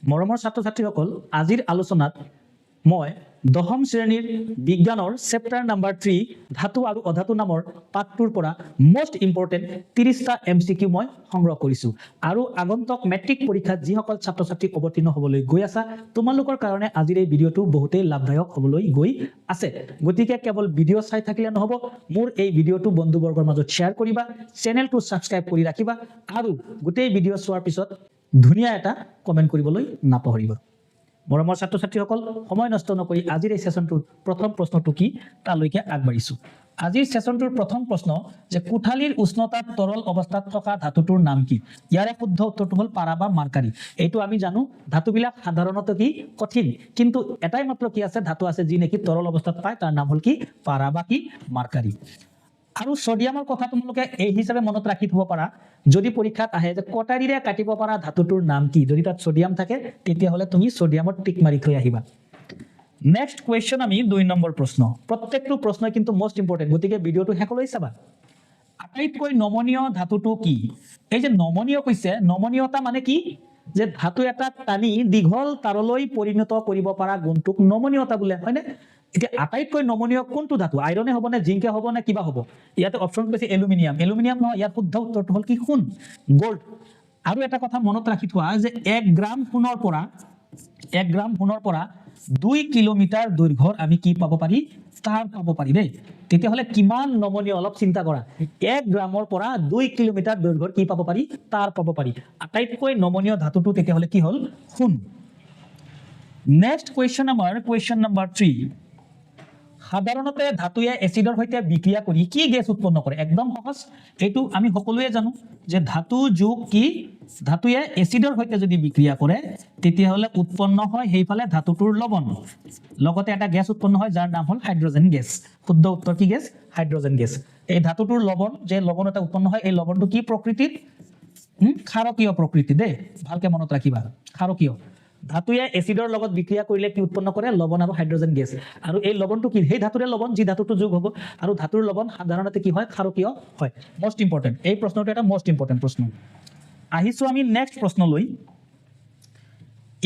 মৰমৰ ছাত্ৰ ছাত্ৰীসকল আজিৰ আলোচনাত মই দশম শ্ৰেণীৰ বিজ্ঞানৰ চেপ্টাৰ নাম্বাৰ 3 ধাতু আৰু অধাতু নামৰ পাঠটোৰ পৰা মোস্ট ইম্পৰ্টেন্ট 30টা MCQ মই সংগ্ৰহ কৰিছো আৰু আগন্তুক মেট্ৰিক পৰীক্ষাত যিসকল ছাত্ৰ ছাত্ৰী অৱতীৰ্ণ হ'বলৈ গৈ আছে তোমালোকৰ কাৰণে আজিৰ এই ভিডিঅটো বহুতেই লাভদায়ক হ'বলৈ গৈ আছে গতিকে কেৱল ভিডিঅ চাই থাকিলে নহব মোৰ এই ভিডিঅটো বন্ধুবৰ্গৰ মাজত শ্বেয়াৰ কৰিবা চেনেলটো সাবস্ক্ৰাইব কৰি ৰাখিবা আৰু গোটেই ভিডিঅ চোৱাৰ পিছত ধুনীয়া এটা কমেন্ট কৰিবলৈ নাপাহৰিবা মৰমৰ ছাত্ৰ ছাত্ৰীসকল সময় নষ্ট নকৰি আজিৰ এই সেশনটোৰ প্ৰথম প্ৰশ্নটো কি তালৈকে আগবাঢ়িছো আজিৰ সেশনটোৰ প্ৰথম প্ৰশ্ন যে কোঠালীৰ উষ্ণতাত তৰল অৱস্থাত থকা ধাতুটোৰ নাম কি ইয়াৰে শুদ্ধ উত্তৰটো হ'ল পাৰা বা মাৰ্কাৰী এইটো আমি জানো ধাতুবিলাক সাধাৰণতে কি কঠিন কিন্তু এটাই মাত্ৰ কি আছে ধাতু আছে যি নেকি তৰল অৱস্থাত পায় তাৰ নাম হ'ল কি পাৰা বা কি মাৰ্কাৰী আৰু সোডিয়ামৰ কথা তোমালোকে এই হিচাপে মনত ৰাখি থব পাৰা যদি পৰীক্ষাত আহে যে কটাৰীৰে কাটিব পাৰা ধাতুটোৰ নাম কি যদি তাত সোডিয়াম থাকে তেতিয়া হলে তুমি সোডিয়ামত টিক মাৰি থৈ আহিবা নেক্সট কোৱেশ্চন আমি 2 নম্বৰ প্ৰশ্ন প্ৰত্যেকটো প্ৰশ্ন কিন্তু মোস্ট ইম্পৰ্টেন্ট গতিকে ভিডিঅটো হেকলৈ চাবা আটাইতকৈ নমনীয় ধাতুটো কি এই যে নমনীয় কৈছে নমনীয়তা মানে কি যে ধাতু এটা টানি দীঘল তাৰলৈ পৰিণত কৰিব পাৰা গুণটোক নমনীয়তা বোলে হয়নে এতিয়া আটাইতকৈ নমনীয় কোনটো ধাতু আইৰনে হ'ব নে জিংকে হ'ব নে কিবা হ'ব ইয়াতে অপচন কৈছে এলুমিনিয়াম নহয় ইয়াৰ শুদ্ধ উত্তৰটো হ'ল কি সোণ গোল্ড আৰু এটা কথা মনত ৰাখি থোৱা যে 1 গ্ৰাম সোণৰ পৰা 2 কিলোমিটাৰ দৈৰ্ঘ্যৰ আমি কি পাব পাৰি তাৰ পাব পাৰি দেই তেতিয়া হলে কিমান নমনীয় অলপ চিন্তা কৰা 1 গ্ৰামৰ পৰা 2 কিলোমিটাৰ দৈৰ্ঘ্যৰ কি পাব পাৰি তাৰ পাব পাৰি আটাইতকৈ নমনীয় ধাতুটো তেতিয়া হলে কি হ'ল সোণ নেক্সট কোৱেশ্চন নাম্বাৰ 3 সাধাৰণতে ধাতুয়ে এসিডৰ সৈতে বিক্ৰিয়া কৰি কি গেছ উৎপন্ন কৰে একদম সহজ এইটো আমি সকলোৱে জানো যে ধাতু যোগ কি ধাতুয়ে এসিডৰ সৈতে যদি বিক্ৰিয়া কৰে তেতিয়া হলে উৎপন্ন হয় সেইফালে ধাতুটোৰ লৱণ লগতে এটা গেছ উৎপন্ন হয় যাৰ নাম হ'ল হাইড্ৰোজেন গেছ শুদ্ধ উত্তৰ কি গেছ হাইড্ৰোজেন গেছ এই ধাতুটোৰ লৱণ যে লৱণ এটা উৎপন্ন হয় এই লৱণটো কি প্ৰকৃতিৰ ক্ষাৰকীয় প্ৰকৃতি দেই ভালকে মনত ৰাখিবা ক্ষাৰকীয় ধাতুয়ে এসিডৰ লগত বিক্ৰিয়া কৰিলে কি উৎপন্ন কৰে লৱণ আৰু হাইড্ৰোজেন গেছ আৰু এই লৱণটো কি সেই ধাতুৰে লৱণ যি ধাতুটো যোগ হ'ব আৰু ধাতুৰ লৱণ সাধাৰণতে কি হয় ক্ষাৰকীয় হয় মোস্ট ইম্পৰ্টেন্ট এই প্ৰশ্নটো এটা মোস্ট ইম্পৰ্টেন্ট প্ৰশ্ন আহিছো আমি নেক্সট প্ৰশ্নলৈ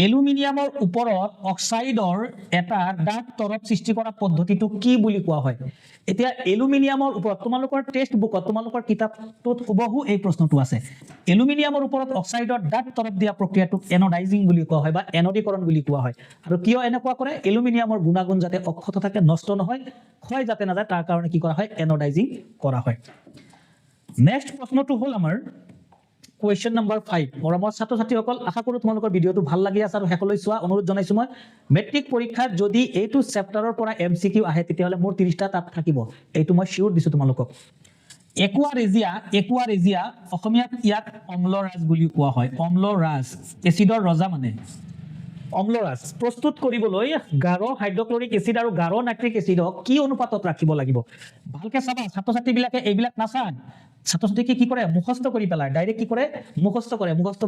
এলুমিনিয়ামৰ ওপৰত অক্সাইডৰ এটা ডাঠ তৰপ সৃষ্টি কৰা পদ্ধতিটো কি বুলি কোৱা হয় এতিয়া এলুমিনিয়ামৰ ওপৰত তোমালোকৰ টেক্সট বুকত তোমালোকৰ কিতাপটোত হুবহু এই প্ৰশ্নটো আছে এলুমিনিয়ামৰ ওপৰত অক্সাইডৰ ডাঠ তৰপ দিয়া প্ৰক্ৰিয়াটোক এনোডাইজিং বুলি কোৱা হয় বা এনোডীকৰণ বুলি কোৱা হয় আৰু কিয় এনেকুৱা কৰে এলুমিনিয়ামৰ গুণাগুণ যাতে অক্ষত থাকে নষ্ট নহয় ক্ষয় যাতে নাযায় তাৰ কাৰণে কি কৰা হয় এনোডাইজিং কৰা হয় নেক্সট প্ৰশ্নটো হ'ল আমাৰ Question number 5 মৰমৰ ছাত্ৰ ছাত্ৰীসকল আশা কৰো তোমালোকৰ ভিডিঅটো ভাল লাগি আছে আৰু হেকলৈ চোৱা অনুৰোধ জনাইছো মই মেট্ৰিক পৰীক্ষাত যদি এইটো চেপ্টাৰৰ পৰা MCQ আহে তেতিয়া হলে মোৰ 30টা তাত থাকিব এইটো মই শিওৰ দিছো তোমালোকক একুৱাৰেজিয়া অসমীয়াত ইয়াক অম্লৰাজ বুলি কোৱা হয় অম্লৰাজ এচিডৰ ৰজা মানে অম্লৰাজ প্ৰস্তুত কৰিবলৈ গাঢ় হাইড্ৰক্লৰিক এচিড আৰু গাঢ় নাইট্ৰিক এচিডক কি অনুপাতত ৰাখিব লাগিব ভালকে চাবা ছাত্ৰ ছাত্ৰীবিলাকে এইবিলাক নাচান ছাত্ৰ ছাত্ৰীকে কি কৰে মুখস্থ কৰি পেলাই ডাইৰেক্ট কি কৰে মুখস্থ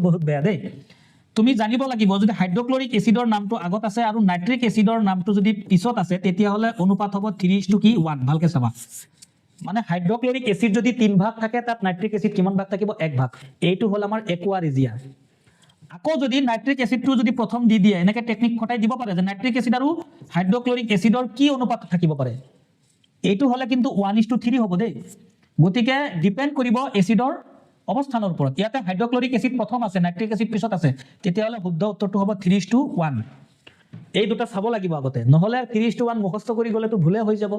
বহুত বেয়া দেই তুমি জানিব লাগিব যদি হাইড্ৰক্লৰিক এচিডৰ নামটো আগত আছে আৰু নাইট্ৰিক এচিডৰ নামটো যদি পিছত আছে তেতিয়া হলে অনুপাত হ'ব 3:1 ভালকে চাবা মানে হাইড্ৰক্লৰিক এচিড যদি 3 ভাগ থাকে তাত নাইট্ৰিক এচিড কিমান ভাগ থাকিব 1 ভাগ এইটো হ'ল আমাৰ একুৱাৰেজিয়া আকৌ যদি নাইট্ৰিক এচিডটো যদি প্ৰথম দি দিয়ে এনেকে টেকনিক খটাই দিব পাৰে যে নাইট্ৰিক এচিড আৰু হাইড্ৰক্লৰিক এচিডৰ কি অনুপাত থাকিব পাৰে এইটো হলে কিন্তু 1:3 হ'ব দেই গতিকে ডিপেন্ড কৰিব এচিডৰ অৱস্থানৰ ওপৰত ইয়াতে হাইড্ৰক্লৰিক এচিড প্ৰথম আছে নাইট্ৰিক এচিড পিছত আছে তেতিয়া হলে শুদ্ধ উত্তৰটো হ'ব 3:1 এই দুটা চাব লাগিব আগতে নহলে 3:1 মুখস্থ কৰি গলেতো ভুলে হৈ যাব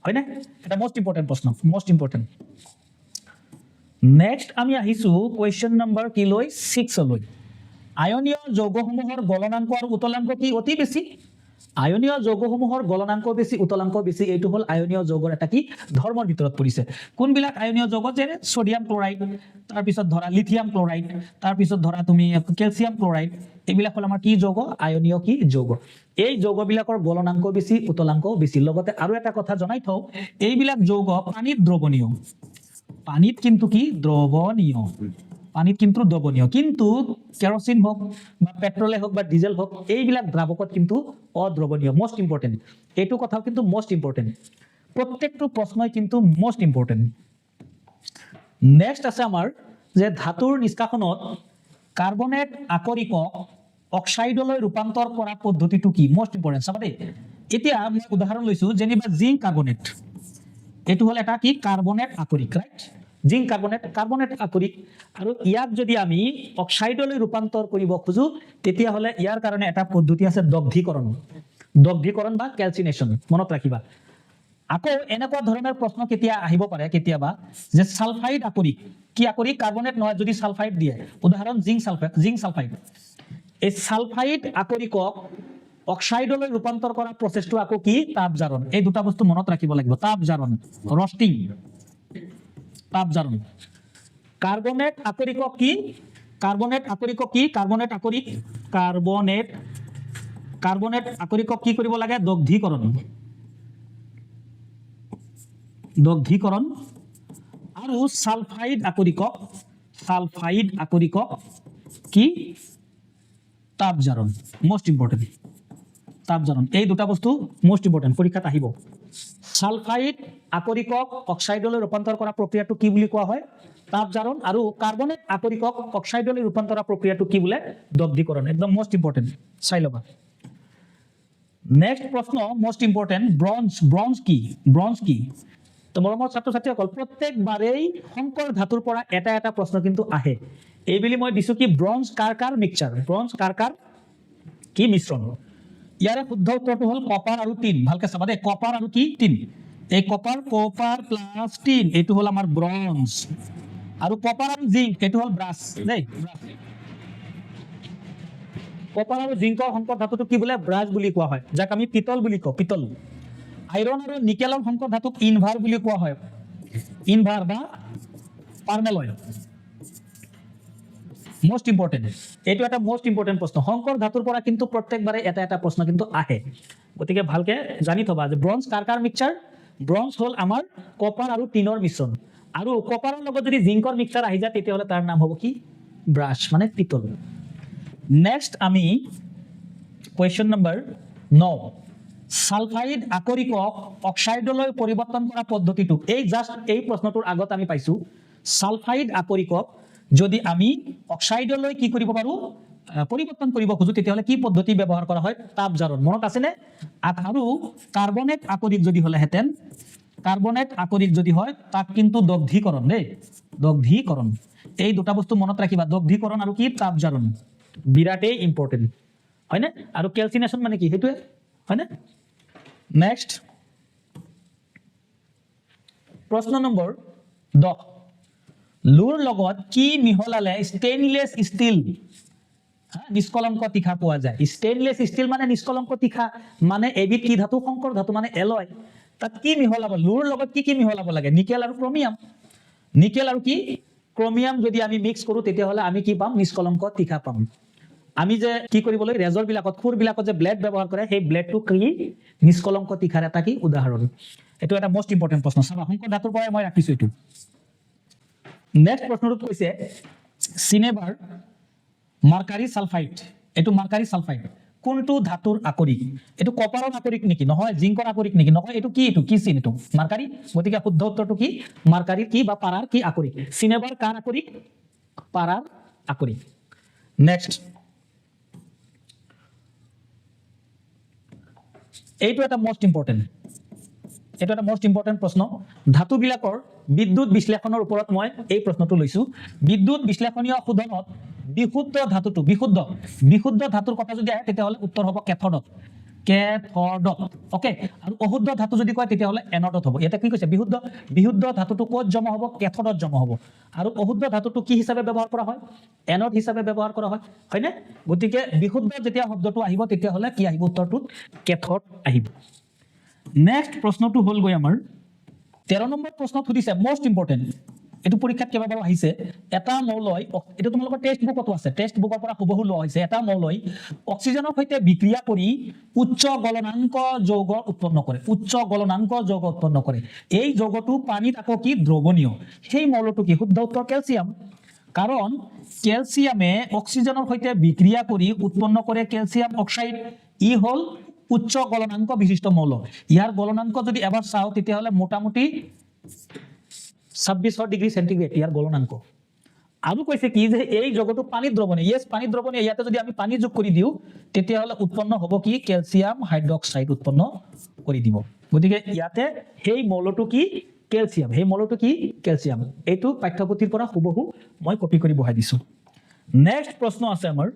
হয়নে এটা মোস্ট ইম্পৰ্টেন্ট প্ৰশ্ন মোস্ট ইম্পৰ্টেন্ট নেক্সট আমি আহিছো কোৱেশ্চন নম্বৰ কি লৈ 6 লৈ আয়নীয় যৌগসমূহৰ গলনাংক আৰু উতলাংক কি অতি বেছি আয়নীয় যৌগসমূহৰ গলনাংক বেছি উতলাংক বেছি এইটো হ'ল আয়নীয় যৌগৰ এটা কি ধৰ্মৰ ভিতৰত পৰিছে কোনবিলাক আয়নীয় যৌগ যেনে সোডিয়াম ক্লোৰাইড তাৰ পিছত ধৰা লিথিয়াম ক্লোৰাইড তাৰ পিছত ধৰা তুমি ক্যালসিয়াম ক্লোৰাইড এইবিলাক হ'ল আমাৰ কি যৌগ আয়নীয় কি যৌগ এই যৌগবিলাকৰ গলনাংক বেছি উতলাংক বেছি লগতে আৰু এটা কথা জনাই থওঁ এইবিলাক যৌগ পানীত দ্ৰৱণীয় পানীত কিন্তু কি দ্ৰৱণীয় পানীত কিন্তু দ্ৰৱণীয় কিন্তু কেৰোচিন হোক বা পেট্ৰলে হোক বা ডিজেল হোক এইবিলাক দ্ৰাৱকত কিন্তু অদ্ৰৱণীয় মোস্ট ইম্পৰ্টেন্ট এইটো কথাও কিন্তু মোস্ট ইম্পৰ্টেন্ট প্ৰত্যেকটো প্ৰশ্নই কিন্তু মোস্ট ইম্পৰ্টেন্ট নেক্সট আছে আমাৰ যে ধাতুৰ নিষ্কাশনত কাৰ্বনেট আকৰিকক অক্সাইডলৈ ৰূপান্তৰ কৰা পদ্ধতিটো কি মোস্ট ইম্পৰ্টেন্ট চাবা দেই এতিয়া মই উদাহৰণ লৈছো যেনিবা জিংক কাৰ্বনেট এটো হল এটা কি কাৰ্বনেট আকৰিক ৰাইট জিংক কাৰ্বনেট আকৰিক আৰু ইয়াক যদি আমি অক্সাইডলৈ ৰূপান্তৰ কৰিব খুজো তেতিয়া হলে ইয়াৰ কাৰণে এটা পদ্ধতি আছে দগ্ধীকৰণ বা ক্যালচিনেশন মনত ৰাখিবা আকৌ এনেকুৱা ধৰণৰ প্ৰশ্ন কেতিয়া আহিব পাৰে কেতিয়াবা যে সালফাইড আকৰিক কি আকৰিক কাৰ্বনেট নহয় যদি সালফাইড দিয়ে উদাহৰণ জিংক সালফাইড এই সালফাইড আকৰিকক অক্সাইডলৈ ৰূপান্তৰ কৰা প্ৰচেছটো আকৌ কি তাপজাৰণ এই দুটা বস্তু মনত ৰাখিব লাগিব তাপজাৰণ ৰষ্টিং তাপজাৰণ কাৰ্বনেট আকৰিকক কি কাৰ্বনেট আকৰিকক কি কৰিব লাগে দগ্ধীকৰণ আৰু সালফাইড আকৰিকক কি তাপজাৰণ মোস্ট ইম্পৰ্টেন্ট তাপজাৰণ এই দুটা বস্তু মোস্ট ইম্পৰ্টেন্ট পৰীক্ষাত আহিব সালফাইড আকৰিকক অক্সাইডলৈ ৰূপান্তৰ কৰা প্ৰক্ৰিয়াটো কি বুলি কোৱা হয় তাপজাৰণ আৰু কাৰ্বনেট আকৰিকক অক্সাইডলৈ ৰূপান্তৰ কৰা প্ৰক্ৰিয়াটো কি বোলে দগ্ধীকৰণ একদম মোস্ট ইম্পৰ্টেন্ট চাই লবা নেক্সট প্ৰশ্ন মোস্ট ইম্পৰ্টেন্ট ব্ৰঞ্জ কি তো মৰমৰ ছাত্ৰ ছাত্ৰীসকল প্ৰত্যেকবাৰেই শংকৰ ধাতুৰ পৰা এটা প্ৰশ্ন কিন্তু আহে এই বুলি মই দিছো কি ব্ৰঞ্জ কাৰ মিক্সচাৰ কি মিশ্ৰণ ইয়াৰে শুদ্ধ উত্তৰটো হল কপাৰ আৰু টিন ভালকে চাবা দে কপাৰ আৰু কি টিন এই কপাৰ প্লাস টিন এটো হল আমাৰ ব্ৰঞ্জ আৰু কপাৰ আৰু জিংক এটো হল ব্ৰাছ দেই কপাৰ আৰু জিংকৰ শংকৰ ধাতুটো কি বোলে ব্ৰাছ বুলি কোৱা হয় যাক আমি পিতল বুলি কওঁ পিতল আইৰন আৰু নিকেলৰ শংকৰ ধাতুক ইনভাৰ বুলি কোৱা হয় ইনভাৰ বা পাৰ্মেলয় মোস্ট ইম্পৰ্টেন্ট এইটো এটা মোস্ট ইম্পৰ্টেন্ট প্ৰশ্ন শংকৰ ধাতুৰ পৰা কিন্তু প্ৰত্যেকবাৰে এটা প্ৰশ্ন কিন্তু আহে গতিকে ভালকে জানি থবা যে ব্ৰঞ্জ কাৰ মিক্সচাৰ ব্ৰঞ্জ হল আমাৰ কপাৰ আৰু টিনৰ মিশ্ৰণ আৰু কপাৰৰ লগত যদি জিংকৰ মিক্সচাৰ আহি যায় তেতিয়া হলে তাৰ নাম হ'ব কি ব্ৰাছ মানে পিতল নেক্সট আমি কোৱেশ্চন নম্বৰ 9 সালফাইড আকৰিকক অক্সাইডলৈ পৰিৱৰ্তন কৰা পদ্ধতিটো এই জাস্ট এই প্ৰশ্নটোৰ আগত আমি পাইছো সালফাইড আকৰিকক যদি আমি অক্সাইডলৈ কি কৰিব পাৰো পৰিৱৰ্তন কৰিব খুজো তেতিয়া হলে কি পদ্ধতি ব্যৱহাৰ কৰা হয় তাপজাৰণ মনত আছে নে আৰু কাৰ্বনেট আকৰিক যদি হয় তাক কিন্তু দগ্ধীকৰণ এই দুটা বস্তু মনত ৰাখিবা দগ্ধীকৰণ আৰু কি তাপজাৰণ বিৰাটেই ইম্পৰ্টেন্ট হয় না আৰু ক্যালচিনেশন মানে কি হেতুৱে হয় না নেক্সট প্ৰশ্ন নম্বৰ 10 লুৰ লগত কি মিহলালে ষ্টেইনলেছ ষ্টিল নিষ্কলংক তীখা পোৱা যায় ষ্টেইনলেছ ষ্টিল মানে নিষ্কলংক তীখা মানে এবিধ কি ধাতু শংকৰ ধাতু মানে এলয় তাত কি মিহলাব লুৰ লগত কি মিহলাব লাগে নিকেল আৰু ক্ৰমিয়াম যদি আমি মিক্স কৰো তেতিয়া হলে আমি কি পাম নিষ্কলংক তীখা পাম আমি যে কি কৰিবলৈ ৰেজৰ বিলাকত খুৰ বিলাকত যে ব্লেড ব্যৱহাৰ কৰে সেই ব্লেডটো কি নিষ্কলংক তীখাৰ এটা কি উদাহৰণ এটো এটা মোস্ট ইম্পৰ্টেন্ট প্ৰশ্ন চাবা শংকৰ ধাতুৰ পৰা মই ৰাখিছো এটো নেক্সট প্ৰশ্নটোত কৈছে সিনেবাৰ মাৰ্কাৰী সালফাইড এটো মাৰ্কাৰী সালফাইড কোনটো ধাতুৰ আকৰিক এটো কপাৰৰ আকৰিক নেকি নহয় জিংকৰ আকৰিক নেকি নহয় এটো কি চিন এটো মাৰ্কাৰী গতিকে শুদ্ধ উত্তৰটো কি মাৰ্কাৰী কি বা পাৰাৰ কি আকৰিক সিনেবাৰ কাৰ আকৰিক পাৰাৰ আকৰিক নেক্সট এইটো এটা মোস্ট ইম্পৰ্টেন্ট প্ৰশ্ন ধাতু বিলাকৰ বিদ্যুৎ বিশ্লেষণৰ ওপৰত মই এই প্ৰশ্নটো লৈছো বিদ্যুৎ বিশ্লেষণীয় শোধনত বিশুদ্ধ ধাতুৰ কথা যদি আহে তেতিয়া হলে উত্তৰ হ'ব কেথোডত ওকে আৰু অশুদ্ধ ধাতু যদি কয় তেতিয়া হলে এনোডত হ'ব এটা কি কৈছে বিশুদ্ধ ধাতুটো ক'ত জমা হ'ব কেথোডত জমা হ'ব আৰু অশুদ্ধ ধাতুটো কি হিচাপে ব্যৱহাৰ কৰা হয় এনোড হিচাপে ব্যৱহাৰ কৰা হয় হয়নে গতিকে বিশুদ্ধ যেতিয়া শব্দটো আহিব তেতিয়া হলে কি আহিব উত্তৰটোত কেথোড আহিব নেক্সট প্ৰশ্নটো হল গৈ আমাৰ 13 নম্বৰ প্ৰশ্নত সুধিছে মোস্ট ইম্পৰ্টেন্ট এটো পৰীক্ষাত কেইবাবাৰো আহিছে এটা মৌলই এটো তোমালোকৰ টেক্সট বুকতো আছে টেক্সট বুকৰ পৰা হুবহু লোৱা হৈছে এটা মৌলই অক্সিজেনৰ সৈতে বিক্ৰিয়া কৰি উচ্চ গলনাংক যৌগ উৎপন্ন কৰে এই যৌগটো পানীত আকৌ কি দ্ৰৱণীয় সেই মৌলটো কি শুদ্ধ উত্তৰ ক্যালসিয়াম কাৰণ ক্যালসিয়ামে অক্সিজেনৰ সৈতে বিক্ৰিয়া কৰি উৎপন্ন কৰে ক্যালসিয়াম অক্সাইড ই হল উচ্চ গলনাংক বিশিষ্ট মৌল ইয়াৰ গলনাংক যদি এবাৰ চাও তেতিয়া হলে মোটামুটি 26 ডিগ্ৰী সেন্টিগ্ৰেড ইয়াৰ গলনাংক আৰু কৈছে কি যে এই যৌগটো পানীত দ্ৰৱণীয় ইয়েছ পানীত দ্ৰৱণীয় ইয়াতে যদি আমি পানী যোগ কৰি দিওঁ তেতিয়াহ'লে উৎপন্ন হ'ব কি কেলছিয়াম হাইড্ৰক্সাইড উৎপন্ন কৰি দিব গতিকে ইয়াতে সেই মৌলটো কি কেলছিয়াম সেই মৌলটো কি কেলছিয়াম এইটো পাঠ্যপুথিৰ পৰা হুবহু মই কপি কৰি বহাই দিছো নেক্সট প্ৰশ্ন আছে আমাৰ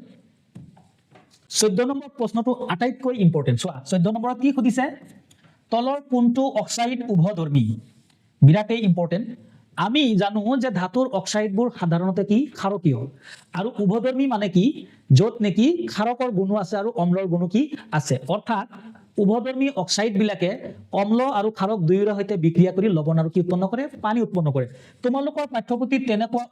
14 নম্বৰ প্ৰশ্নটো আটাইতকৈ ইম্পৰ্টেন্ট চোৱা 14 নম্বৰত কি সুধিছে তলৰ কোনটো অক্সাইড উভধৰ্মী বিৰাটেই ইম্পৰ্টেন্ট আমি জানো যে ধাতুৰ অক্সাইডবোৰ সাধাৰণতে কি ক্ষাৰকীয় আৰু উভধৰ্মী মানে কি য'ত নেকি ক্ষাৰকৰ গুণো আছে আৰু অম্লৰ গুণো কি আছে অৰ্থাৎ উভধৰ্মী অক্সাইড বিলাকে অম্ল আৰু ক্ষাৰক দুয়োৰে সৈতে বিক্ৰিয়া কৰি লৱণ আৰু কি উৎপন্ন কৰে পানী উৎপন্ন কৰে তোমালোকৰ পাঠ্যপুথিত তেনেকুৱা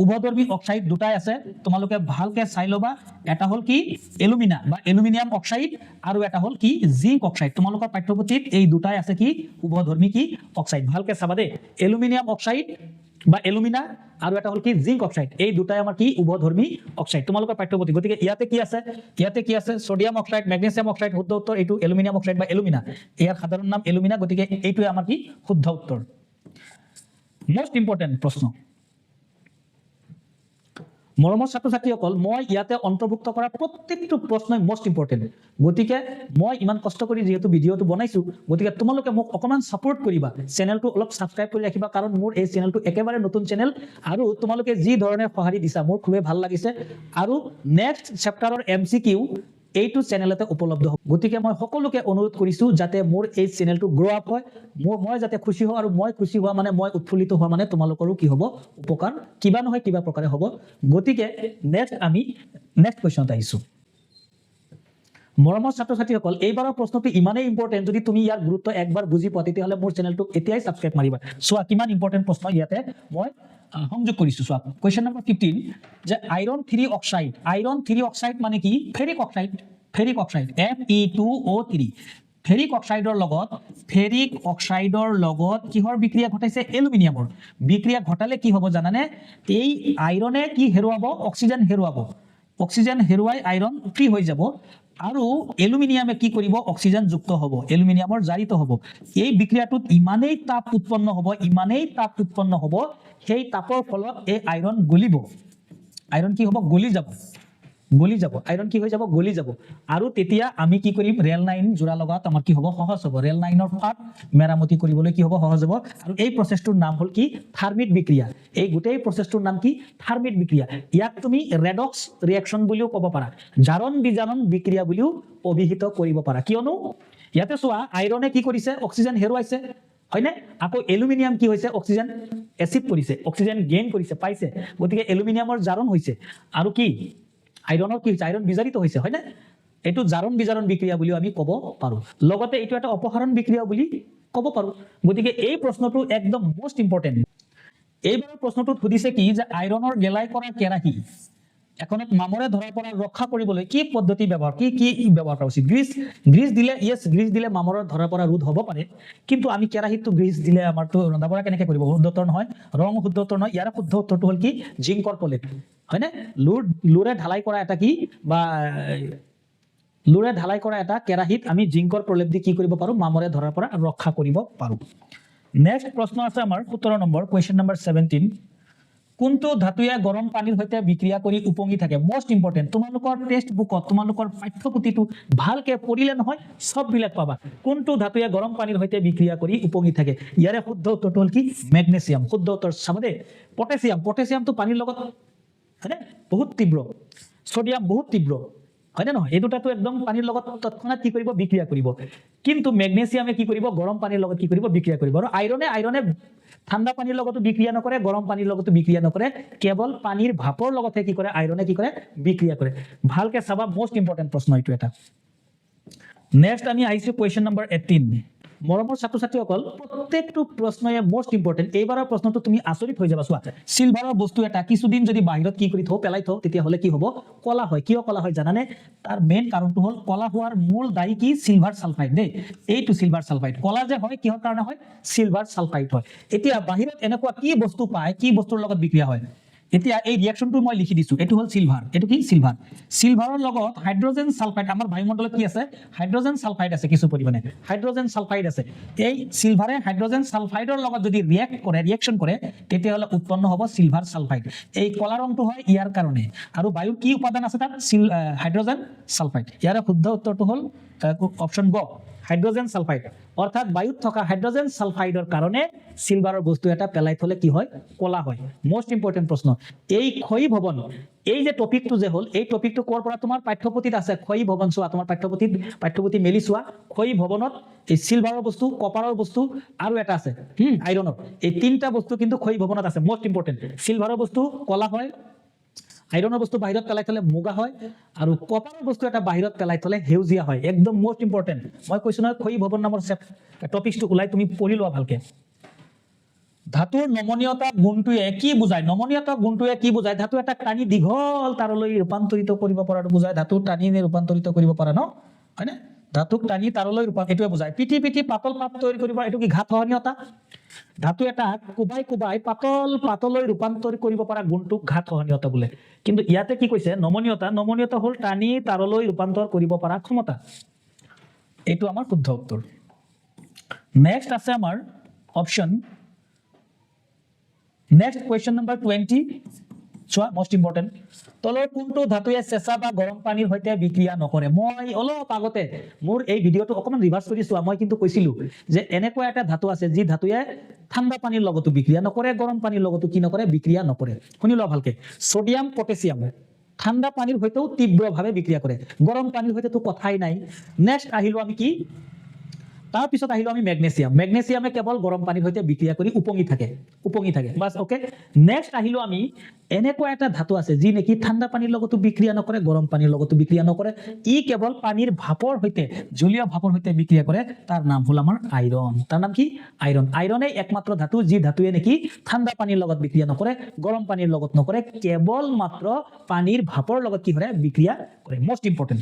উভধৰ্মী অক্সাইড দুটাই আছে তোমালোকে ভালকে চাই লবা এটা হল কি এলুমিনা বা এলুমিনিয়াম অক্সাইড আৰু এটা হল কি জিংক অক্সাইড তোমালোকৰ পাঠ্যপুথিত এই দুটাই আছে কি উভধৰ্মী কি অক্সাইড ভালকে চাবা দে এলুমিনিয়াম অক্সাইড বা এলুমিনা আৰু এটা হল কি জিংক অক্সাইড এই দুটাই আমাৰ কি উভধৰ্মী অক্সাইড তোমালোকৰ পাঠ্যপুথি গতিকে ইয়াতে কি আছে সোডিয়াম অক্সাইড ম্যাগনেসিয়াম অক্সাইড শুদ্ধ উত্তৰ এইটো এলুমিনিয়াম অক্সাইড বা এলুমিনা ইয়াৰ সাধাৰণ নাম এলুমিনা গতিকে এইটোৱে আমাৰ কি শুদ্ধ উত্তৰ মোস্ট ইম্পৰ্টেন্ট প্ৰশ্ন মৰমৰ ছাত্ৰ-ছাত্ৰীসকল মই ইয়াতে অন্তৰ্ভুক্ত কৰা প্ৰত্যেকটো প্ৰশ্নই মোস্ট ইম্পৰ্টেন্ট গতিকে মই ইমান কষ্ট কৰি যেহেতু ভিডিঅটো বনাইছো গতিকে তোমালোকে মোক অকমান সাপোৰ্ট কৰিবা চেনেলটো অলপ সাবস্ক্ৰাইব কৰি ৰাখিবা কাৰণ মোৰ এই চেনেলটো একেবাৰে নতুন চেনেল আৰু তোমালোকে যি ধৰণে সহাৰি দিছা মোৰ খুবেই ভাল লাগিছে আৰু নেক্সট চেপ্টাৰৰ এমসিকিউ এইটো চেনেলতে উপলব্ধ হ'ব গতিকে মই সকলোকে অনুৰোধ কৰিছো যাতে মোৰ এই চেনেলটো গ্ৰো আপ হয় মই যাতে খুশি হওঁ আৰু মই খুশি হোৱা মানে মই উৎফুল্লিত হোৱা মানে তোমালোকৰো কি হ'ব উপকাৰ কিবা নহয় কিবা প্ৰকাৰে হ'ব গতিকে নেক্সট কোৱেশ্চনত আহিছো মৰমৰ ছাত্ৰ-ছাত্ৰীসকল এইবাৰৰ প্ৰশ্নটো ইমানেই ইম্পৰ্টেন্ট যদি তুমি ইয়াৰ গুৰুত্ব একবাৰ বুজি পোৱা তেতিয়াহ'লে মোৰ চেনেলটো এতিয়াই সাবস্ক্ৰাইব মাৰিবা চোৱা কিমান ইম্পৰ্টেন্ট প্ৰশ্ন ইয়াতে মই সংযোগ কৰিছো চোৱা কোৱেশ্চন নম্বৰ 15 যে আইৰন 3 অক্সাইড মানে কি ফেৰিক অক্সাইড Fe2O3 ফেৰিক অক্সাইডৰ লগত কিহৰ বিক্ৰিয়া ঘটাইছে এলুমিনিয়ামৰ বিক্ৰিয়া ঘটালে কি হ'ব জানানে এই আইৰনে কি হেৰুৱাব অক্সিজেন হেৰুৱাই আইৰন ফ্ৰী হৈ যাব আৰু এলুমিনিয়ামে কি কৰিব অক্সিজেন যুক্ত হ'ব এলুমিনিয়ামৰ জাৰিত হ'ব এই বিক্ৰিয়াটোত ইমানেই তাপ উৎপন্ন হ'ব সেই তাপৰ ফলত এই আইৰন আইৰন কি হ'ব গলি যাব আইৰন কি হৈ যাব গলি যাব আৰু তেতিয়া আমি কি কৰিম ৰেল লাইন জোৰা লগাত আমাৰ কি হ'ব সহজ হ'ব ৰেল লাইনৰ ফাট মেৰামতি কৰিবলৈ কি হ'ব সহজ হ'ব আৰু এই প্ৰচেছটোৰ নাম হ'ল কি থাৰ্মিট বিক্ৰিয়া এই গোটেই প্ৰচেছটোৰ নাম কি থাৰ্মিট বিক্ৰিয়া ইয়াক তুমি ৰেডক্স ৰিঅ্যাকশন বুলিও ক'ব পাৰা জাৰণ বিজাৰণ বিক্ৰিয়া বুলিও অভিহিত কৰিব পাৰা কিয়নো ইয়াতে চোৱা আইৰনে কি কৰিছে অক্সিজেন হেৰুৱাইছে হয়নে আকৌ এলুমিনিয়াম কি হৈছে অক্সিজেন এসিড কৰিছে অক্সিজেন গেইন কৰিছে পাইছে গতিকে এলুমিনিয়ামৰ জাৰণ হৈছে আৰু কি আইৰনৰ কি হৈছে আইৰন বিজাৰিত হৈছে হয়নে এইটো জাৰণ বিজাৰণ বিক্ৰিয়া বুলিও আমি ক'ব পাৰো লগতে এইটো এটা অপসাৰণ বিক্ৰিয়া বুলি ক'ব পাৰো গতিকে এই প্ৰশ্নটো একদম মোস্ট ইম্পৰ্টেন্ট এইবাৰৰ প্ৰশ্নটোত সুধিছে কি যে আইৰনৰ গেলাই কৰা কেৰাহী এখনত মামৰে ধৰাৰ পৰা ৰক্ষা কৰিবলৈ কি পদ্ধতি ব্যৱহাৰ কৰা উচিত গ্ৰীজ দিলে মামৰৰ ধৰাৰ পৰা ৰোধ হ'ব পাৰে কিন্তু আমি কেৰাহীটো গ্ৰীজ দিলে আমাৰটো ৰন্ধা বঢ়া কেনেকৈ কৰিব শুদ্ধ উত্তৰ নহয় ৰং শুদ্ধ উত্তৰ নহয় ইয়াৰ শুদ্ধ উত্তৰটো হ'ল কি জিংকৰ প্ৰলেপ হয়নে লুৰে ঢালাই কৰা এটা কেৰাহীত আমি জিংকৰ প্ৰলেপ দি কি কৰিব পাৰো মামৰে ধৰাৰ পৰা ৰক্ষা কৰিব পাৰো নেক্সট প্ৰশ্ন আছে আমাৰ 17 নম্বৰ কোৱেশ্চন নম্বৰ 17 কোনটো ধাতুয়ে গৰম পানীৰ সৈতে বিক্ৰিয়া কৰি উপঙি থাকে মোস্ট ইম্পৰ্টেন্ট তোমালোকৰ টেক্সট বুকত তোমালোকৰ পাঠ্যপুথিটো ভালকে পঢ়িলে নহয় সব বিলাক পাবা কোনটো ধাতুয়ে গৰম পানীৰ সৈতে বিক্ৰিয়া কৰি উপঙি থাকে ইয়াৰে শুদ্ধ উত্তৰটো হ'ল কি ম্যাগনেসিয়াম শুদ্ধ উত্তৰ চাবদে পটাছিয়ামটো পানীৰ লগত হয়নে বহুত তীব্ৰ সোডিয়াম বহুত তীব্ৰ হয়নে নহয় এই দুটাটো একদম পানীৰ লগত তৎক্ষণাত কি কৰিব বিক্ৰিয়া কৰিব কিন্তু ম্যাগনেসিয়ামে কি কৰিব গৰম পানীৰ লগত কি কৰিব বিক্ৰিয়া কৰিব আৰু আইৰনে ঠাণ্ডা পানীৰ লগতো বিক্ৰিয়া নকৰে গৰম পানীৰ লগতো বিক্ৰিয়া নকৰে কেৱল পানীৰ ভাপৰ লগতে কি কৰে আইৰনে কি কৰে বিক্ৰিয়া কৰে ভালকে চাবা মোস্ট ইম্পৰ্টেন্ট প্ৰশ্ন এইটো এটা নেক্সট আমি আহিছো কোৱেশ্চন নম্বৰ 18 মৰমৰ ছাত্ৰ-ছাত্ৰীসকল প্ৰত্যেকটো প্ৰশ্নয়ে মোস্ট ইম্পৰ্টেন্ট এইবাৰৰ প্ৰশ্নটো তুমি আচৰিত হৈ যাবা চোৱা সিলভাৰৰ বস্তু এটা কিছুদিন যদি বাহিৰত কি কৰি পেলাই থও তেতিয়া হলে কি হ'ব কলা হয় কিয় কলা হয় জানানে তাৰ মেইন কাৰণটো হ'ল কলা হোৱাৰ মূল দায়ী কি সিলভাৰ সালফাইড দেই এইটো সিলভাৰ সালফাইড কলা যে হয় কিহৰ কাৰণে হয় সিলভাৰ সালফাইড হয় এতিয়া বাহিৰত এনেকুৱা কি বস্তু পায় কি বস্তুৰ লগত বিক্ৰিয়া হয় এতিয়া এই ৰিয়েকশ্যনটো মই লিখি দিছোঁ, এইটো হ'ল চিলভাৰ, এইটো কি চিলভাৰ, চিলভাৰৰ লগত হাইড্ৰজেন সালফাইড, আমাৰ বায়ুমণ্ডলত কি আছে হাইড্ৰজেন সালফাইড আছে, কিছু পৰিমাণে হাইড্ৰজেন সালফাইড আছে। এই চিলভাৰে হাইড্ৰজেন সালফাইডৰ লগত যদি ৰিয়েকশ্যন কৰে তেতিয়াহ'লে উৎপন্ন হ'ব চিলভাৰ সালফাইড। এই কলা ৰংটো হয় ইয়াৰ কাৰণে, আৰু বায়ুৰ কি উপাদান আছে তাত হাইড্ৰজেন সালফাইড। ইয়াৰ শুদ্ধ উত্তৰটো হ'ল অপশ্যন গ, হাইড্ৰজেন সালফাইড। অৰ্থাৎ বায়ুত থকা হাইড্ৰজেন সালফাইডৰ কাৰণে চিলভাৰৰ বস্তু এটা পেলাই থলে কি হয় কলা হয়। মোস্ট ইম্পৰ্টেণ্ট প্ৰশ্ন। এই ক্ষয়ী ভৱন, এই যে টপিকটো যে হ'ল, এই টপিকটো ক'ৰ পৰা তোমাৰ পাঠ্যপুথিত আছে, ক্ষয়ী ভৱন চোৱা, তোমাৰ পাঠ্যপুথি মেলি চোৱা, ক্ষয়ী ভৱনত এই চিলভাৰৰ বস্তু, কপাৰৰ বস্তু আৰু এটা আছে আইৰণৰ, এই তিনিটা বস্তু কিন্তু ক্ষয়ী ভৱনত আছে। মোস্ট ইম্পৰ্টেণ্ট, চিলভাৰৰ বস্তু কলা হয়, আইৰণৰ বস্তু বাহিৰত পেলাই থলে মুগা হয়, আৰু কপাৰৰ বস্তু এটা বাহিৰত পেলাই থলে সেউজীয়া হয়। একদম মোস্ট ইম্পৰ্টেণ্ট, মই কৈছো নহয় ক্ষয়ী ভৱন নামৰ টপিকটো ওলাই তুমি পঢ়ি লোৱা ভালকে। ধাতুৰ নমনীয়তা গুণটোৱে কি বুজায়, নমনীয়তা গুণটোৱে কি বুজায়, ধাতু এটা টানি দীঘল তাৰলৈ ৰূপান্তৰিত কৰিব পৰাটো বুজায়, ধাতু টানি ৰূপান্তৰিত কৰিব পৰা ন, হয়নে, ধাতুক টানি তাৰলৈ এইটোৱে বুজায়। পিঠি পাতল পাত তৈয়াৰ কৰিব, এইটো কি ঘাত সহনীয়তা, ধাতু এটা কোবাই পাতলৈ ৰূপান্তৰ কৰিব পৰা গুণটোক ঘাত সহনীয়তা বোলে। কিন্তু ইয়াতে কি কৈছে নমনীয়তা হ'ল টানি তাৰলৈ ৰূপান্তৰ কৰিব পৰা ক্ষমতা। এইটো আমাৰ শুদ্ধ উত্তৰ। নেক্সট আছে আমাৰ অপশ্যন, নেক্সট কুৱেশ্যন নম্বৰ 20 চোৱা, মোস্ট ইম্পৰ্টেণ্ট। তলৰ কোনটো ধাতুৱে চেঁচা বা গৰম পানীৰ সৈতে বিক্ৰিয়া নকৰে। মই অলপ আগতে মোৰ এই ভিডিঅ'টো অকণমান ৰিভাৰ্চ কৰি চোৱা, মই কিন্তু কৈছিলো যে এনেকুৱা এটা ধাতু আছে যি ধাতুৱে ঠাণ্ডা পানীৰ লগতো বিক্ৰিয়া নকৰে, গৰম পানীৰ লগতো কি নকৰে বিক্ৰিয়া নকৰে। শুনি লোৱা ভালকে, ছডিয়াম পটেছিয়াম ঠাণ্ডা পানীৰ সৈতেও তীব্ৰভাৱে বিক্ৰিয়া কৰে, গৰম পানীৰ সৈতেতো কথাই নাই। নেক্সট আহিলো আমি কি, তাৰপিছত আহিলো আমি মেগনেছিয়ামে কেৱল গৰম পানীৰ সৈতে বিক্ৰিয়া কৰি উপঙি থাকে বাছ। ওকে, নেক্সট আহিলো আমি এনেকুৱা এটা ধাতু আছে যি নেকি ঠাণ্ডা পানীৰ লগতো বিক্ৰিয়া নকৰে, গৰম পানীৰ লগতো বিক্ৰিয়া নকৰে, ই কেৱল পানীৰ ভাপৰ সৈতে, জলীয় ভাপৰ সৈতে বিক্ৰিয়া কৰে, তাৰ নাম হ'ল আমাৰ আইৰণ। তাৰ নাম কি আইৰণ। আইৰণে একমাত্ৰ ধাতু যি ধাতুৱে নেকি ঠাণ্ডা পানীৰ লগত বিক্ৰিয়া নকৰে, গৰম পানীৰ লগত নকৰে, কেৱল মাত্ৰ পানীৰ ভাপৰ লগত কি কৰে বিক্ৰিয়া কৰে। মোস্ট ইম্পৰ্টেণ্ট,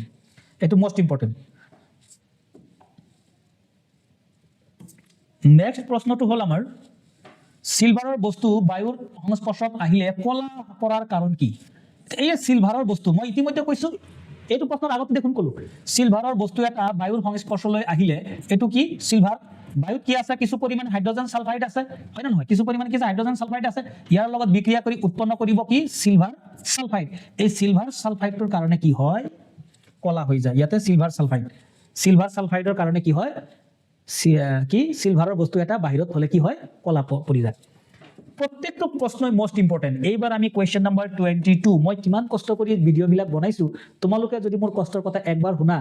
এইটো মোস্ট ইম্পৰ্টেণ্ট। নেক্সট প্ৰশ্নটো হ'ল আমাৰ চিলভাৰৰ বস্তু বায়ুৰ সংস্পৰ্শত আহিলে কলা পৰাৰ কাৰণ কি। এই চিলভাৰৰ বস্তু মই ইতিমধ্যে কৈছো, এইটো প্ৰশ্নৰ আগতে দেখোন কলো, চিলভাৰৰ বস্তু এটা বায়ুৰ সংস্পৰ্শলৈ আহিলে এইটো কি চিলভাৰ, বায়ুত কি আছে কিছু পৰিমাণে হাইড্ৰজেন সালফাইড আছে, হয় না নহয়, কিছু পৰিমাণে কি হাইড্ৰজেন সালফাইড আছে, ইয়াৰ লগত বিক্ৰিয়া কৰি উৎপন্ন কৰিব কি চিলভাৰ সালফাইড। এই চিলভাৰ সালফাইডৰ কাৰণে কি হয় কলা হৈ যায়। ইয়াতে চিলভাৰ সালফাইডৰ কাৰণে কি হয় কি চিলভাৰৰ বস্তু এটা বাহিৰত হলে কি হয় কলা পৰি যায়। প্ৰত্যেকটো প্ৰশ্নই মোস্ট ইম্পৰ্টেণ্ট। এইবাৰ আমি কুৱেশ্যন নম্বৰ 22, মই কিমান কষ্ট কৰি ভিডিঅ'বিলাক বনাইছো, তোমালোকে যদি মোৰ কষ্টৰ কথা একবাৰ শুনা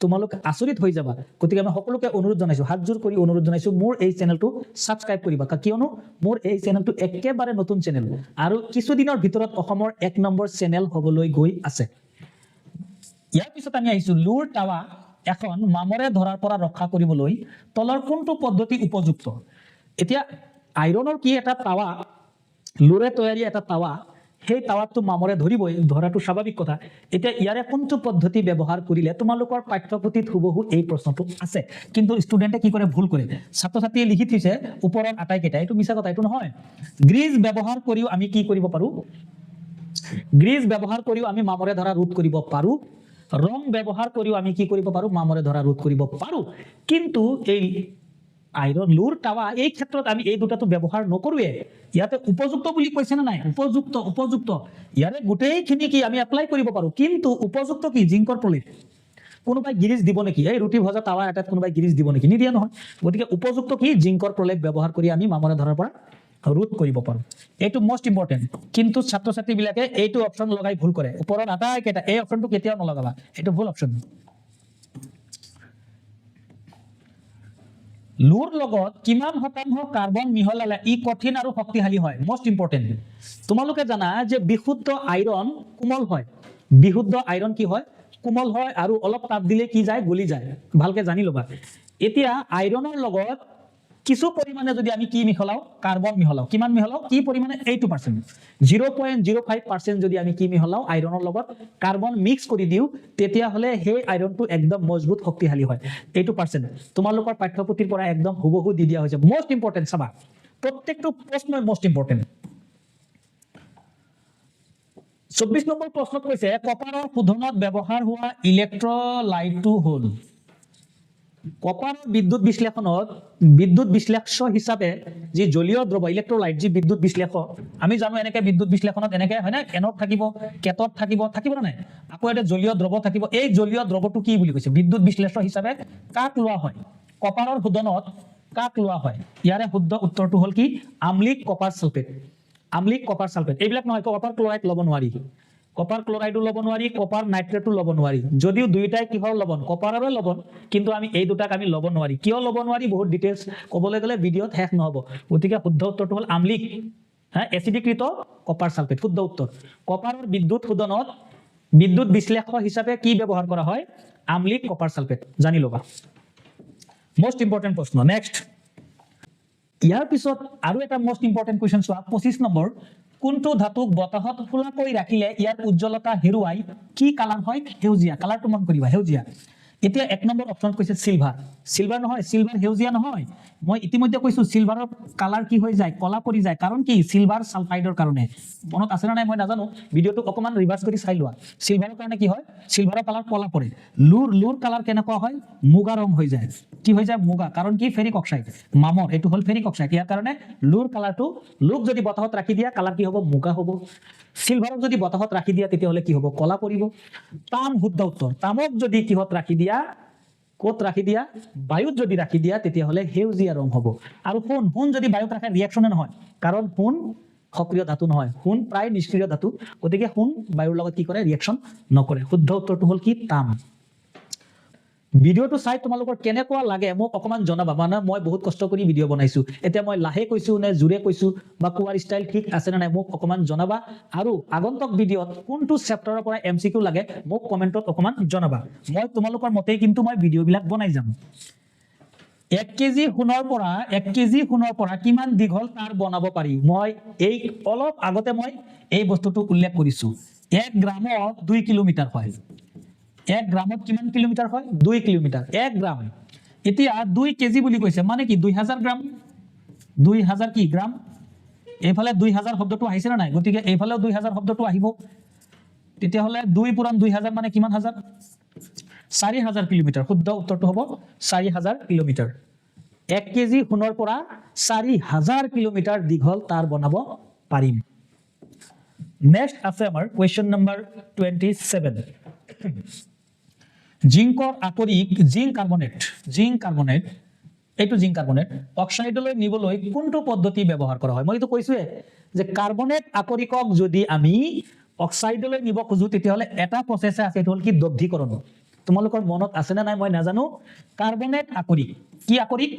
তোমালোক আচৰিত হৈ যাবা। গতিকে মই সকলোকে অনুৰোধ জনাইছো, হাতযোৰ কৰি অনুৰোধ জনাইছো, মোৰ এই চেনেলটো ছাবস্ক্ৰাইব কৰিবা, কিয়নো মোৰ এই চেনেলটো একেবাৰে নতুন চেনেল আৰু কিছুদিনৰ ভিতৰত অসমৰ 1 নম্বৰ চেনেল হবলৈ গৈ আছে। ইয়াৰ পিছত আমি আহিছো লুৰ টাৱা এখন মামৰে ধৰাৰ পৰা ৰক্ষা কৰিবলৈ তলৰ কোনটো পদ্ধতি উপযুক্ত। এতিয়া আইৰণৰ কি এটা টাৱা, লুৰে তৈয়াৰী এটা টাৱা, সেই টাৱাটো মামৰে ধৰিবই, ধৰাটো স্বাভাৱিক কথা। এতিয়া ইয়াৰে কোনটো পদ্ধতি ব্যৱহাৰ কৰিলে, তোমালোকৰ পাঠ্যপুথিত হুবহু এই প্ৰশ্নটো আছে, কিন্তু ষ্টুডেণ্টে কি কৰে ভুল কৰে, ছাত্ৰ ছাত্ৰীয়ে লিখি থৈছে ওপৰত আটাইকেইটা, এইটো মিছা কথা, এইটো নহয়। গ্ৰীজ ব্যৱহাৰ কৰিও আমি কি কৰিব পাৰো, গ্ৰীজ ব্যৱহাৰ কৰিও আমি মামৰে ধৰা ৰোধ কৰিব পাৰো, ৰং ব্যৱহাৰ কৰিও আমি কি কৰিব পাৰো মামৰে ধৰা ৰোধ কৰিব পাৰো। কিন্তু এই আইৰণ লুৰ টাৱা এই ক্ষেত্ৰত আমি এই দুটাটো ব্যৱহাৰ নকৰোৱে। ইয়াতে উপযুক্ত বুলি কৈছে না নাই, উপযুক্ত ইয়াৰে গোটেইখিনি কি আমি এপ্লাই কৰিব পাৰো, কিন্তু উপযুক্ত কি জিংকৰ প্ৰলেপ। কোনোবাই গিৰিজ দিব নেকি, এই ৰুটি ভজা টাৱা এটাত কোনোবাই গিৰিজ দিব নেকি, নিদিয়া নহয়। গতিকে উপযুক্ত কি জিংকৰ প্ৰলেপ ব্যৱহাৰ কৰি আমি মামৰে ধৰাৰ পৰা ৰোধ কৰিব পাৰো। এইটো মোস্ট ইম্পৰ্টেণ্ট। কিন্তু ছাত্ৰ ছাত্ৰীবিলাকে এইটো অপশ্যন লগাই ভুল কৰে, ওপৰত আটাইকেইটা এই অপশ্যনটো কেতিয়াও নলগাবা, এইটো ভুল অপশ্যন। লুৰ লগত কিমান শতাংশ কাৰ্বন মিহলালে ই কঠিন আৰু শক্তিশালী হয়। মোস্ট ইম্পৰ্টেণ্ট, তোমালোকে জানা যে বিশুদ্ধ আইৰণ কোমল হয়, বিশুদ্ধ আইৰণ কি হয় কোমল হয়, আৰু অলপ তাপ দিলে কি যায় গলি যায়, ভালকে জানি ল'বা। এতিয়া আইৰণৰ লগত কিছু পৰিমাণে যদি আমি কি মিহলাও কাৰ্বন মিহলাও, কিমান মিহলাও কি পৰিমাণে 8%, 0.05% যদি আমি কি মিহলাও আইৰণৰ লগত কাৰ্বন মিক্স কৰি দিওঁ, তেতিয়াহ'লে সেই আইৰণটো একদম মজবুত শক্তিশালী হয়। 8% তোমালোকৰ পাঠ্যপুথিৰ পৰা একদম হুবহু দি দিয়া হৈছে। মোস্ট ইম্পৰ্টেণ্ট চাবা, প্ৰত্যেকটো প্ৰশ্নই মোস্ট ইম্পৰ্টেণ্ট। 24 নম্বৰ প্ৰশ্নত কৈছে কপাৰৰ শোধনত ব্যৱহাৰ হোৱা ইলেক্ট্ৰলাইটটো হ'ল কপাৰৰ বিদ্যুৎ বিশ্লেষ্য হিচাপে যি জলীয় দ্ৰৱ ইলেক্ট্ৰলাইট যি বিদ্যুৎ বিশ্লেষক আমি জানো এনেকে বিদ্যুৎ বিশ্লেষণত এনেকে হয় না এনড থাকিব কেটড থাকিব না নাই আকৌ এটা জলীয় দ্ৰৱ থাকিব এই জলীয় দ্ৰৱটো কি বুলি কৈছে বিদ্যুৎ বিশ্লেষ্য হিচাপে কাক লোৱা হয় কপাৰৰ শোধনত কাক লোৱা হয় ইয়াৰে শুদ্ধ উত্তৰটো হ'ল কি আম্লিক কপাৰ সালফেট এইবিলাক নহয় কপাৰ ক্লোৰাইড ল'ব নোৱাৰি কপাৰ ক্লোৰাইডো ল'ব নোৱাৰি কপাৰ নাইট্ৰেটো ল'ব নোৱাৰি যদিও দুইটাই কিহৰ লৱণ কপাৰৰে লৱণ কিন্তু আমি এই দুটাক আমি ল'ব নোৱাৰি কিয় ল'ব নোৱাৰি বহুত ডিটেইলছ ক'বলৈ গ'লে ভিডিঅ'ত শেষ নহ'ব গতিকে শুদ্ধ উত্তৰটো হ'ল আম্লিক এচিডীকৃত কপাৰ সালফেট শুদ্ধ উত্তৰ কপাৰৰ বিদ্যুৎ শোধনত বিদ্যুৎ বিশ্লেষক হিচাপে কি ব্যৱহাৰ কৰা হয় আম্লিক কপাৰ সালফেট জানি ল'বা মোস্ট ইম্পৰ্টেন্ট প্ৰশ্ন নেক্সট ইয়াৰ পিছত আৰু এটা মোস্ট ইম্পৰ্টেন্ট কোৱেশ্চন চোৱা 25 নম্বৰ কোনটো ধাতুক বতাহত খোলাকৈ ৰাখিলে ইয়াৰ উজ্জ্বলতা হেৰুৱাই কি কালাৰ হয় হেউজিয়া কালাৰটো মন কৰিবা হেউজিয়া এতিয়া এক নম্বৰ অপচনত কৈছে সিলভাৰ নহয় সিলভাৰ হেউজিয়া নহয় মই ইতিমধ্যে কৈছো সিলভাৰৰ কালাৰ কি হৈ যায় কলা পৰি যায় কাৰণ কি সিলভাৰ সালফাইডৰ কাৰণে মনত আছে না নাই মই নাজানো ভিডিঅটো অকমান ৰিভাৰ্স কৰি চাই লোৱা সিলভাৰৰ কাৰণে কি হয় সিলভাৰৰ কালাৰ কলা পৰে লুৰ কালাৰ কেনেকুৱা হয় মুগা ৰং হৈ যায় কি হৈ যায় মুগা কাৰণ কি ফেৰিক অক্সাইড মামৰ এটো হল ফেৰিক অক্সাইড ইয়াৰ কাৰণে লুৰ কালাৰটো লুক যদি বতাহত ৰাখি দিয়া কালাৰ কি হ'ব মুগা হ'ব সিলভাৰক যদি বতাহত ৰাখি দিয়া তেতিয়া হলে কি হ'ব কলা পৰিব তাম শুদ্ধ উত্তৰ তামক যদি কিহত ৰাখি দিয়া কোত ৰাখি দিয়া বায়ুত যদি ৰাখি দিয়া তেতিয়া হলে হেউজিয়া ৰং হ'ব আৰু সোণ যদি বায়ুত ৰাখে ৰিঅ্যাকশনে নহয় কাৰণ সোণ সক্ৰিয় ধাতু নহয় সোণ প্ৰায় নিষ্ক্ৰিয় ধাতু গতিকে সোণ বায়ুৰ লগত কি কৰে ৰিঅ্যাকশন নকৰে শুদ্ধ উত্তৰটো হ'ল কি তাম ভিডিঅটো চাই তোমালোকৰ কেনেকুৱা লাগে মোক অকমান জনাবা মানে মই বহুত কষ্ট কৰি ভিডিঅ বনাইছো এতিয়া মই লাহে কৈছো নে জোৰে কৈছো বা কোৱাৰ ষ্টাইল ঠিক আছে না নাই মোক অকমান জনাবা আৰু আগন্তুক ভিডিঅত কোনটো চেপ্টাৰৰ পৰা এমসিকিউ লাগে মোক কমেন্টত অকমান জনাবা মই তোমালোকৰ মতেই কিন্তু মই ভিডিঅ বিলাক বনাই যাম 1 কেজি সোণৰ পৰা কিমান দীঘল তাৰ বনাব পাৰি মই এই অলপ আগতে মই এই বস্তুটো উল্লেখ কৰিছো 1 গ্ৰামত 2 কিলোমিটাৰ হয় 1 গ্ৰামত কিমান কিলোমিটাৰ হয় 2 কিলোমিটাৰ 1 গ্ৰাম এতিয়া 2 কেজি বুলি কৈছে মানে কি 2000 গ্ৰাম 2000 কি গ্ৰাম এইফালে 2000 শব্দটো আহিছে না নাই গতিকে এইফালেও 2000 শব্দটো আহিব তেতিয়া হলে 2 পুৰণ 2000 মানে কিমান হাজাৰ 4000 কিলোমিটাৰ শুদ্ধ উত্তৰটো হ'ব 4000 কিলোমিটাৰ 1 কেজি সোণৰ পৰা 4000 কিলোমিটাৰ দীঘল তাৰ বনাব পাৰিম নেক্সট আছে আমাৰ কোৱেশ্চন নম্বৰ 27 জিংকৰ আকৰিক জিংক কাৰ্বনেট এইটো জিংক কাৰ্বনেট অক্সাইডলৈ নিবলৈ কোনটো পদ্ধতি ব্যৱহাৰ কৰা হয় মই তো কৈছোৱে যে কাৰ্বনেট আকৰিকক যদি আমি অক্সাইডলৈ নিব খুজু তেতিয়া হলে এটা প্ৰসেস আছে এটো হল কি দগ্ধীকৰণ তোমালোকৰ মনত আছে না নাই মই নাজানো কাৰ্বনেট আকৰিক কি আকৰিক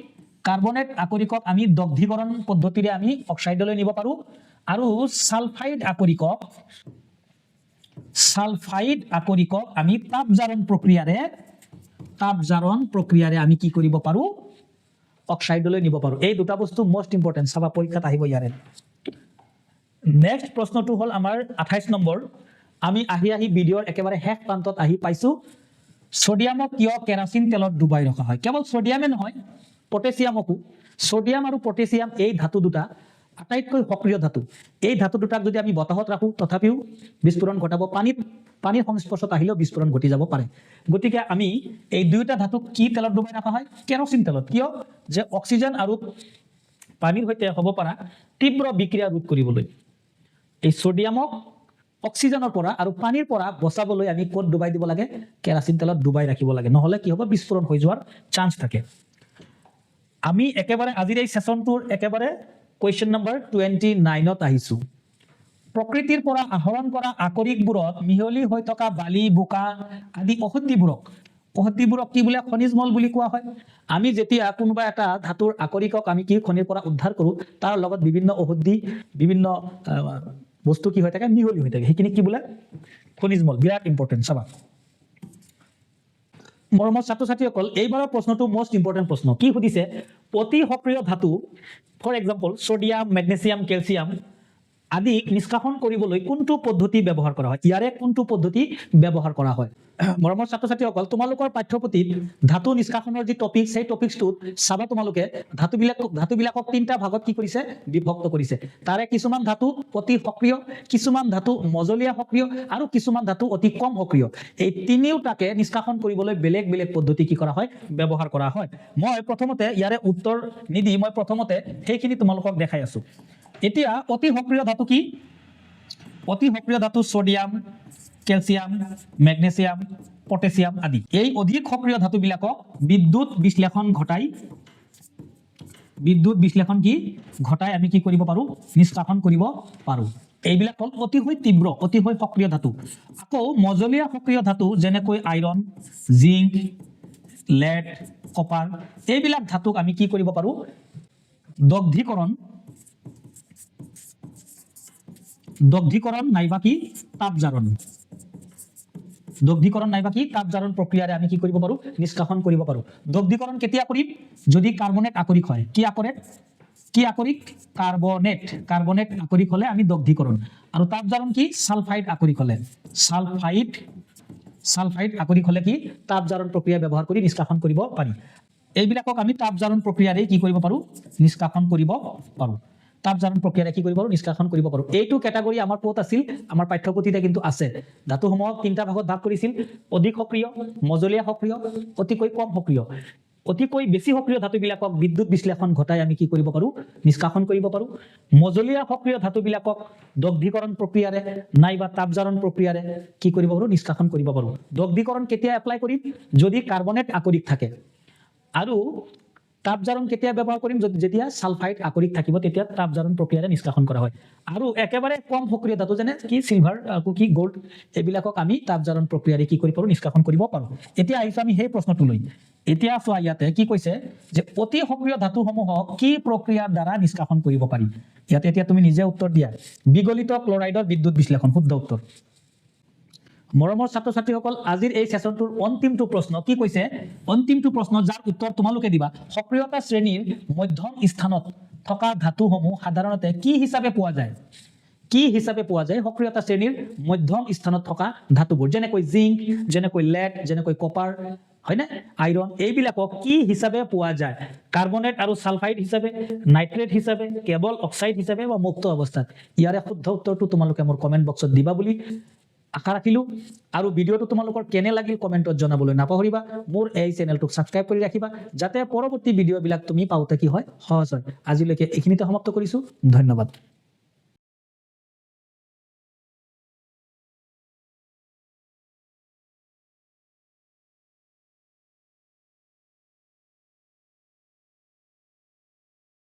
কাৰ্বনেট আকৰিকক আমি দগ্ধীকৰণ পদ্ধতিৰে আমি অক্সাইডলৈ নিব পাৰো আৰু সালফাইড আকৰিকক আমি তাপজাৰণ প্ৰক্ৰিয়াৰে আমি কি কৰিব পাৰো অক্সাইডলৈ নিব পাৰো এই দুটা বস্তু মোস্ট ইম্পৰ্টেন্ট সবা পৰীক্ষাত আহিব ইয়াৰে নেক্সট প্ৰশ্নটো হল আমাৰ 28 নম্বৰ আমি আহি ভিডিঅৰ একেবাৰে শেষ প্ৰান্তত আহি পাইছো সোডিয়ামক কিয় কেৰাচিন তেলত ডুবাই ৰখা হয় কেৱল সোডিয়ামে নহয় পটাছিয়ামকো সোডিয়াম আৰু পটাছিয়াম এই ধাতু দুটা আটাইতকৈ সক্ৰিয় ধাতু এই ধাতু দুটাক যদি আমি বতাহত ৰাখো তথাপিও বিস্ফোৰণ ঘটাব পানীৰ সংস্পৰ্শত আহিলেও বিস্ফোৰণ ঘটি যাব পাৰে গতিকে আমি এই দুইটা ধাতুক কি তেলত ডুবাই ৰাখা হয় কেৰাচিন তেলত কিয় যে অক্সিজেন আৰু পানীৰ সৈতে হ'ব পৰা তীব্ৰ বিক্ৰিয়া ৰোধ কৰিবলৈ এই সোডিয়ামক অক্সিজেনৰ পৰা আৰু পানীৰ পৰা বচাবলৈ আমি কোড ডুবাই দিব লাগে কেৰাচিন তেলত ডুবাই ৰাখিব লাগে নহলে কি হ'ব বিস্ফোৰণ হৈ যোৱাৰ চান্স থাকে আমি একেবাৰে আজিৰ এই সেশনটোৰ একেবাৰে কোৱেশ্চন নম্বৰ 29ত আহিছো প্ৰকৃতিৰ পৰা আহৰণ কৰা আকৰিকবোৰত মিহলি হৈ থকা বালি বোকা আদি অশুদ্ধিবোৰক কি বোলে খনিজ মল বুলি কোৱা হয় আমি যেতিয়া কোনোবা এটা ধাতুৰ আকৰিকক আমি কি খনিৰ পৰা উদ্ধাৰ কৰো তাৰ লগত বিভিন্ন অশুদ্ধি বিভিন্ন বস্তু কি হৈ থাকে মিহলি হৈ থাকে হেকিনি কি বোলে খনিজ মল বিৰাট ইম্পৰ্টেন্ট সবা মৰমৰ ছাত্ৰ-ছাত্ৰীসকল এইবাৰৰ প্ৰশ্নটো মোস্ট ইম্পৰ্টেন্ট প্ৰশ্ন কি সুধিছে অতি সক্ৰিয় ধাতু for example sodium magnesium calcium আদিক নিষ্কাশন কৰিবলৈ কোনটো পদ্ধতি ব্যৱহাৰ কৰা হয় ইয়াৰে কোনটো পদ্ধতি ব্যৱহাৰ কৰা হয় মৰমৰ ছাত্ৰ ছাত্ৰীসকল তোমালোকৰ পাঠ্যপুথিত ধাতু নিষ্কাশনৰ যি টপিক সেই টপিকছটোত চাবা তোমালোকে ধাতুবিলাকক তিনিটা ভাগত কি কৰিছে বিভক্ত কৰিছে তাৰে কিছুমান ধাতু অতি সক্ৰিয় কিছুমান ধাতু মজলীয়া সক্ৰিয় আৰু কিছুমান ধাতু অতি কম সক্ৰিয় এই তিনিওটাকে নিষ্কাশন কৰিবলৈ বেলেগ বেলেগ পদ্ধতি কি কৰা হয় ব্যৱহাৰ কৰা হয় মই প্ৰথমতে ইয়াৰে উত্তৰ নিদি মই প্ৰথমতে সেইখিনি তোমালোকক দেখাই আছো এতিয়া অতি সক্ৰিয় ধাতু কি অতি সক্ৰিয় ধাতু সোডিয়াম ক্যালসিয়াম ম্যাগনেসিয়াম পটাসিয়াম আদি এই অধিক সক্ৰিয় ধাতুবিলাকক বিদ্যুৎ বিশ্লেষণ কি ঘটাই আমি কি কৰিব পাৰো নিষ্কাশন কৰিব পাৰো এইবিলাক হল অতিশয় তীব্ৰ অতিশয় সক্ৰিয় ধাতু আকৌ মজলীয়া সক্ৰিয় ধাতু যেনেকৈ আইৰন জিংক লেড কপাৰ এইবিলাক ধাতুক আমি কি কৰিব পাৰো দগ্ধীকৰণ নাইবা কি তাপজাৰণ তাপজাৰণ প্ৰক্ৰিয়াৰে আমি কি কৰিব পাৰো নিষ্কাশন কৰিব পাৰো দগ্ধীকৰণ কেতিয়া কৰিম যদি কাৰ্বনেট আকৰিক হয় কি আকৰিক কাৰ্বনেট আকৰিক হলে আমি দগ্ধীকৰণ আৰু তাপজাৰণ কি সালফাইড আকৰিক হলে সালফাইড আকৰিক হলে কি তাপজাৰণ প্ৰক্ৰিয়া ব্যৱহাৰ কৰি নিষ্কাশন কৰিব পাৰি এইবিলাকক আমি তাপজাৰণ প্ৰক্ৰিয়াৰে কি কৰিব পাৰো নিষ্কাশন কৰিব পাৰো তাপজাৰণ প্ৰক্ৰিয়াৰে কি কৰিব পাৰো নিষ্কাশন কৰিব পাৰো এইটো ক্যাটাগৰী আমাৰ ক'ত আছিল আমাৰ পাঠ্যপুথিতে কিন্তু আছে ধাতুসমূহক তিনিটা ভাগত ভাগ কৰিছিল অধিক সক্ৰিয় মজলীয়া সক্ৰিয় অতিকৈ কম সক্ৰিয় অতিকৈ বেছি সক্ৰিয় ধাতুবিলাকক বিদ্যুৎ বিশ্লেষণ ঘটাই আমি কি কৰিব পাৰো নিষ্কাশন কৰিব পাৰো মজলীয়া সক্ৰিয় ধাতুবিলাকক দগ্ধীকৰণ প্ৰক্ৰিয়াৰে নাইবা তাপজাৰণ প্ৰক্ৰিয়াৰে কি কৰিব পাৰো নিষ্কাশন কৰিব পাৰো দগ্ধীকৰণ কেতিয়া এপ্লাই কৰিম যদি কাৰ্বনেট আকৰিক থাকে আৰু তাপজাৰণ কেতিয়া ব্যৱহাৰ কৰিম যেতিয়া সালফাইড আকৰিক থাকিব তেতিয়া তাপজাৰণ প্ৰক্ৰিয়াৰে নিষ্কাশন কৰা হয় আৰু একেবাৰে কম সক্ৰিয় ধাতু যেনে কি সিলভাৰ কি গোল্ড এইবিলাকক আমি তাপজাৰণ প্ৰক্ৰিয়াৰে কি কৰিব পাৰো নিষ্কাশন কৰিব পাৰো এতিয়া আহিছো আমি সেই প্ৰশ্নটো লৈ এতিয়া চোৱা ইয়াতে কি কৈছে যে অতি সক্ৰিয় ধাতুসমূহক কি প্ৰক্ৰিয়াৰ দ্বাৰা নিষ্কাশন কৰিব পাৰি ইয়াতে এতিয়া তুমি নিজে উত্তৰ দিয়া বিগলিত ক্লৰাইডৰ বিদ্যুৎ বিশ্লেষণ শুদ্ধ উত্তৰ মৰমৰ ছাত্ৰ ছাত্ৰীসকল আজিৰ এই সেশনটোৰ অন্তিমটো প্ৰশ্ন কি কৈছে অন্তিমটো প্ৰশ্ন যাৰ উত্তৰ তোমালোকে দিবা সক্ৰিয়তা শ্ৰেণীৰ মধ্যম স্থানত থকা ধাতুসমূহ সাধাৰণতে কি হিচাপে পোৱা যায় সক্ৰিয়তা শ্ৰেণীৰ মধ্যম স্থানত থকা ধাতুবোৰ যেনেকৈ জিংক যেনেকৈ লেড যেনেকৈ কপাৰ হয়নে আইৰন এইবিলাকক কি হিচাপে পোৱা যায় কাৰ্বনেট আৰু সালফাইড হিচাপে নাইট্ৰেট হিচাপে কেবল অক্সাইড হিচাপে বা মুক্ত অৱস্থাত ইয়াৰে শুদ্ধ উত্তৰটো তোমালোকে মোৰ কমেন্ট বক্সত দিবা বুলি আশা ৰাখিলো আৰু ভিডিওটো তোমালোকৰ কেনে লাগিল কমেন্টত জনাবলৈ নাপাহৰিবা মোৰ এই চেনেলটোক সাবস্ক্ৰাইব কৰি ৰাখিবা যাতে পৰৱৰ্তী ভিডিওবিলাক তুমি পাওঁতে কি হয় সহজ হয় আজিলৈকে এইখিনিতে সমাপ্ত কৰিছো ধন্যবাদ